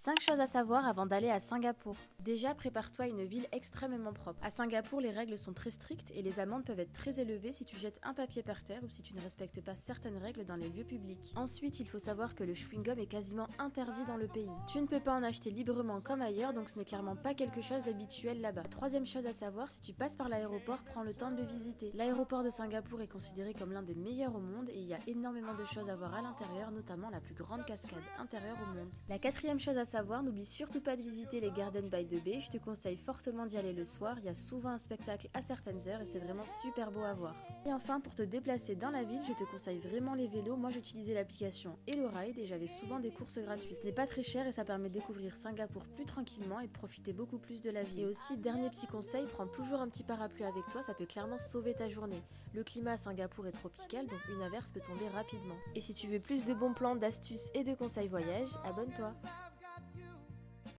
5 choses à savoir avant d'aller à Singapour. Déjà, prépare-toi à une ville extrêmement propre. À Singapour, les règles sont très strictes et les amendes peuvent être très élevées si tu jettes un papier par terre ou si tu ne respectes pas certaines règles dans les lieux publics. Ensuite, il faut savoir que le chewing-gum est quasiment interdit dans le pays. Tu ne peux pas en acheter librement comme ailleurs, donc ce n'est clairement pas quelque chose d'habituel là-bas. La troisième chose à savoir, si tu passes par l'aéroport, prends le temps de le visiter. L'aéroport de Singapour est considéré comme l'un des meilleurs au monde et il y a énormément de choses à voir à l'intérieur, notamment la plus grande cascade intérieure au monde. La quatrième chose à savoir, n'oublie surtout pas de visiter les Gardens by the Bay, je te conseille fortement d'y aller le soir, il y a souvent un spectacle à certaines heures et c'est vraiment super beau à voir. Et enfin, pour te déplacer dans la ville, je te conseille vraiment les vélos, moi j'utilisais l'application HelloRide et j'avais souvent des courses gratuites. Ce n'est pas très cher et ça permet de découvrir Singapour plus tranquillement et de profiter beaucoup plus de la ville. Et aussi, dernier petit conseil, prends toujours un petit parapluie avec toi, ça peut clairement sauver ta journée. Le climat à Singapour est tropical, donc une averse peut tomber rapidement. Et si tu veux plus de bons plans, d'astuces et de conseils voyage, abonne-toi.